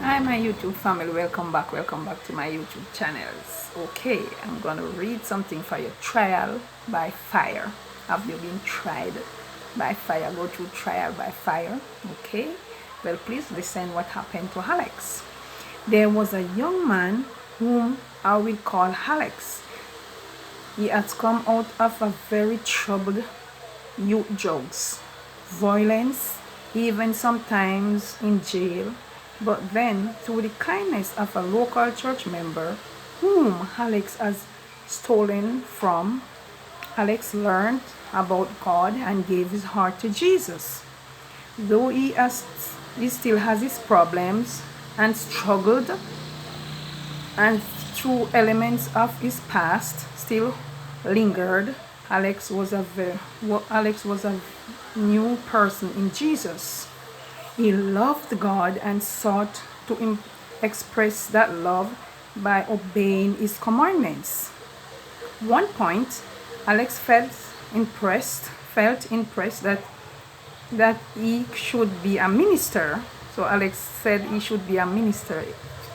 Hi my YouTube family, welcome back to my YouTube channels. Okay, I'm gonna read something for you. Trial by fire. Have you been tried by fire? Go through trial by fire. Okay, well, please listen what happened to Alex. There was a young man whom I will call Alex. He had come out of a very troubled youth, drugs, violence, even sometimes in jail. But then, through the kindness of a local church member whom Alex has stolen from, Alex learned about God and gave his heart to Jesus. Though he still has his problems and struggled, and through elements of his past still lingered, Alex was a new person in Jesus. He loved God and sought to express that love by obeying his commandments. One point, Alex felt impressed that he should be a minister. So Alex said he should be a minister,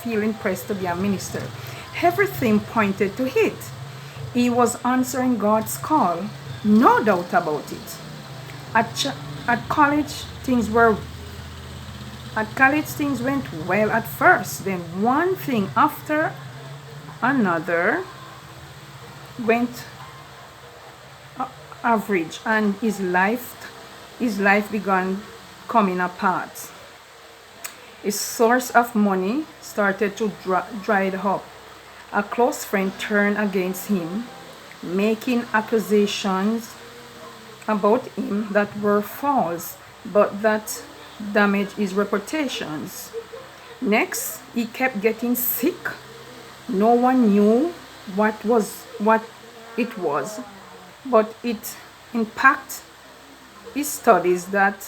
feel impressed to be a minister. Everything pointed to it. He was answering God's call, no doubt about it. At college, things went well at first. Then one thing after another went average, and his life began coming apart. His source of money started to dry up. A close friend turned against him, making accusations about him that were false, but that damaged his reputations. Next, he kept getting sick. No one knew what it was, but it impacted his studies to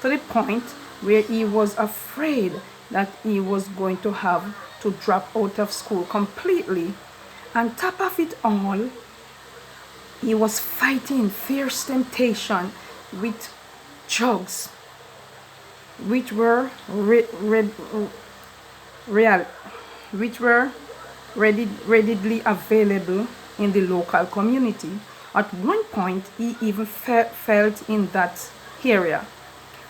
the point where he was afraid that he was going to have to drop out of school completely. On top of it all, he was fighting fierce temptation with drugs, which were real, which were readily available in the local community. At one point, he even felt in that area.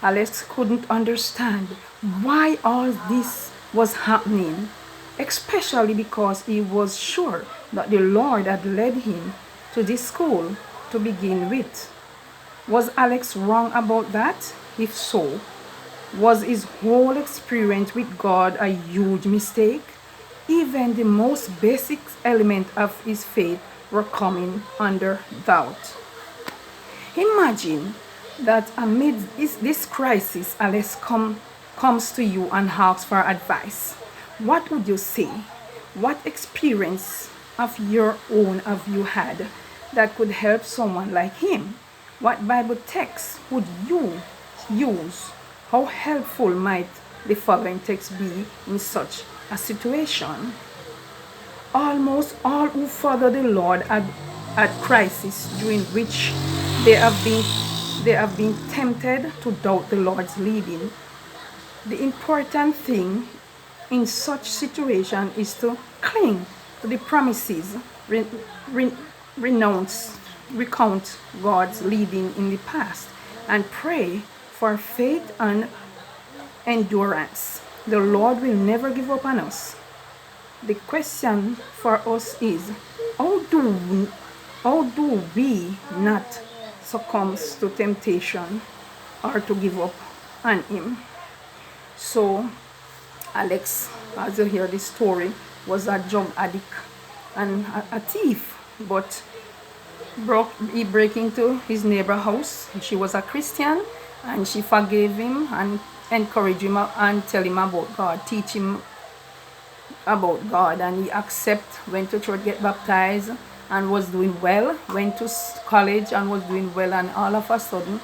Alex couldn't understand why all this was happening, especially because he was sure that the Lord had led him to this school to begin with. Was Alex wrong about that? If so, was his whole experience with God a huge mistake? Even the most basic element of his faith were coming under doubt. Imagine that amid this crisis, Alex comes to you and asks for advice. What would you say? What experience of your own have you had that could help someone like him? What Bible text would you use? How helpful might the following text be in such a situation? Almost all who follow the Lord at crisis during which they have been tempted to doubt the Lord's leading. The important thing in such situation is to cling to the promises, recount God's leading in the past, and pray for faith and endurance. The Lord will never give up on us. The question for us is, how do we not succumb to temptation or to give up on him? So Alex, as you hear this story, was a drug addict and a thief, but he broke into his neighbor's house. She was a Christian, and she forgave him and encouraged him and tell him about God, teach him about God, and he went to church, get baptized, and was doing well, went to college and was doing well, and all of a sudden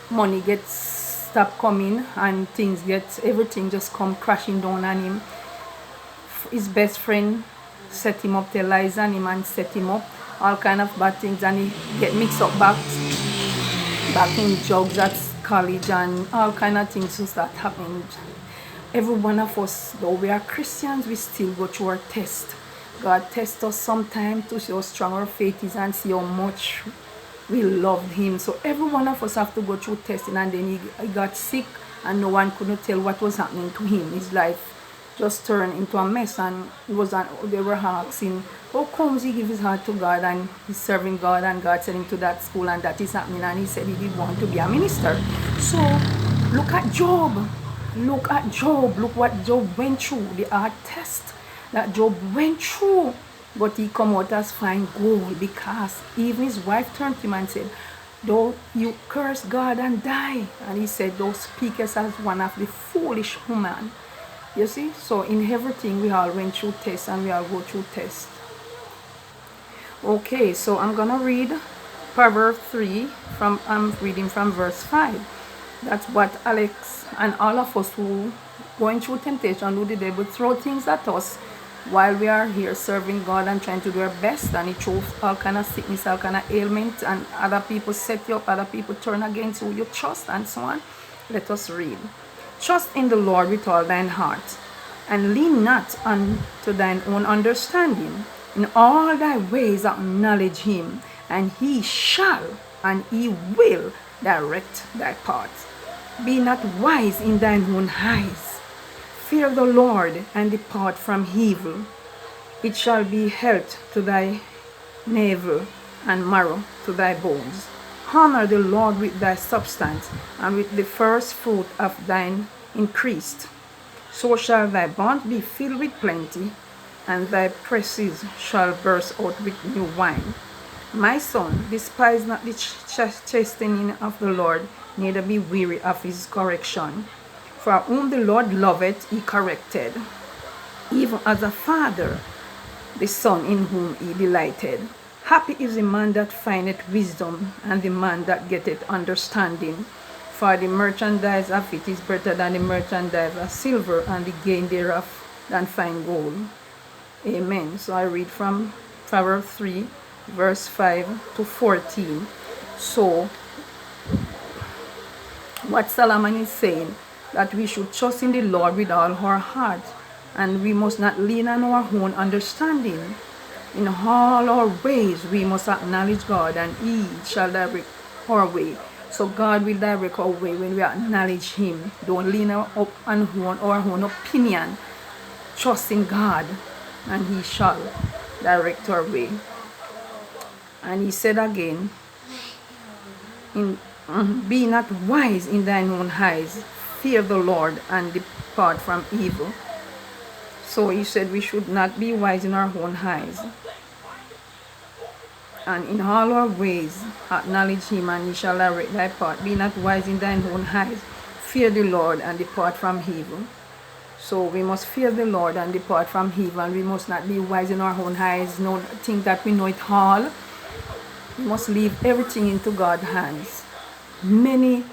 money gets stopped coming, and everything just come crashing down on him. His best friend set him up, tell lies on him and set him up, all kind of bad things, and he get mixed up back in drugs. That's college and all kind of things to start happening. Every one of us, though we are Christians, we still go through our test. God tests us sometimes to see how strong our faith is and see how much we loved him. So every one of us have to go through testing, and then he got sick and no one couldn't tell what was happening to him. His life just turned into a mess, and they were asking, how comes he give his heart to God and he's serving God, and God sent him to that school and that is happening, and he said he did want to be a minister. So look at Job. Look at Job. Look what Job went through, the hard test that Job went through. But he come out as fine gold, because even his wife turned to him and said, though you curse God and die. And he said, thou speakest as one of the foolish women. You see, so in everything we all went through tests, and we all go through tests. Okay, so I'm gonna read Proverbs 3 I'm reading from verse 5. That's what Alex and all of us who going through temptation, who the devil throw things at us while we are here serving God and trying to do our best, and he throws all kind of sickness, all kind of ailment, and other people set you up, other people turn against who you trust, and so on. Let us read. Trust in the Lord with all thine heart, and lean not unto thine own understanding. In all thy ways acknowledge him, and he shall, and he will direct thy path. Be not wise in thine own eyes. Fear the Lord, and depart from evil. It shall be health to thy navel, and marrow to thy bones. Honor the Lord with thy substance, and with the first fruit of thine increase. So shall thy barns be filled with plenty, and thy presses shall burst out with new wine. My son, despise not the chastening of the Lord, neither be weary of his correction. For whom the Lord loveth, he corrected, even as a father the son in whom he delighted. Happy is the man that findeth wisdom, and the man that getteth understanding. For the merchandise of it is better than the merchandise of silver, and the gain thereof than fine gold. Amen. So I read from Proverbs 3, verse 5 to 14. So what Solomon is saying, that we should trust in the Lord with all our heart, and we must not lean on our own understanding. In all our ways we must acknowledge God, and he shall direct our way. So God will direct our way when we acknowledge him. Don't lean up on our own opinion. Trust in God, and he shall direct our way. And he said again, be not wise in thine own eyes. Fear the Lord, and depart from evil. So he said we should not be wise in our own eyes. And in all our ways acknowledge him, and he shall direct thy path. Be not wise in thine own eyes. Fear the Lord, and depart from evil. So we must fear the Lord and depart from evil. And we must not be wise in our own eyes. No, think that we know it all. We must leave everything into God's hands. Many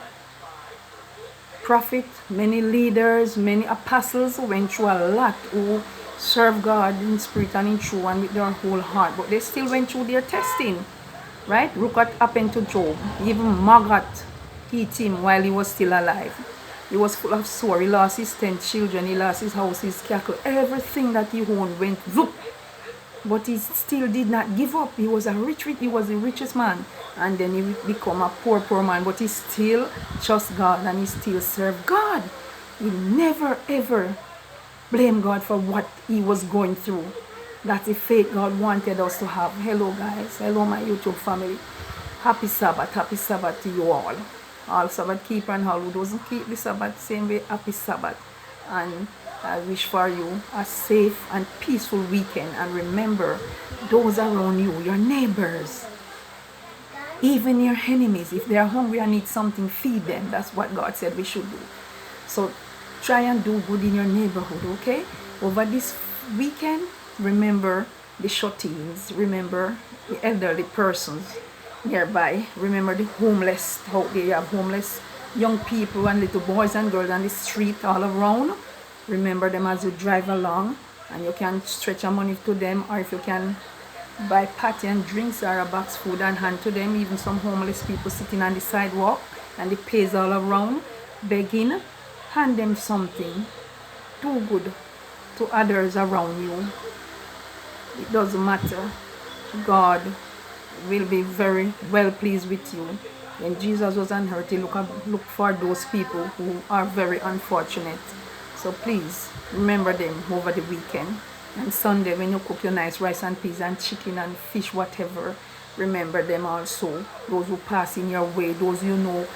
prophets, many leaders, many apostles went through a lot, who served God in spirit and in truth and with their whole heart, but they still went through their testing, right? Look what happened to Job. Even Maggot hit him while he was still alive. He was full of sore. He lost his 10 children, he lost his house, his cattle, everything that he owned went whoop. But he still did not give up. He was he was the richest man, and then he become a poor man, but he still trust God, and he still served God. He never ever blamed God for what he was going through. That's the faith God wanted us to have. Hello guys, hello my YouTube family. Happy Sabbath to you all Sabbath keeper, and all who doesn't keep the Sabbath same way, happy Sabbath. And I wish for you a safe and peaceful weekend. And remember, those around you, your neighbors, even your enemies, if they are hungry and need something, feed them. That's what God said we should do. So try and do good in your neighborhood, okay? Over this weekend, remember the shut-ins, remember the elderly persons nearby, remember the homeless out there. You have homeless young people and little boys and girls on the street all around. Remember them as you drive along, and you can stretch your money to them, or if you can buy patty and drinks or a box food and hand to them. Even some homeless people sitting on the sidewalk, and the pays all around, begging, hand them something. Do good to others around you. It doesn't matter. God will be very well pleased with you. When Jesus was on earth, he looked for those people who are very unfortunate. So please remember them over the weekend. And Sunday, when you cook your nice rice and peas and chicken and fish, whatever, remember them also. Those who pass in your way, those you know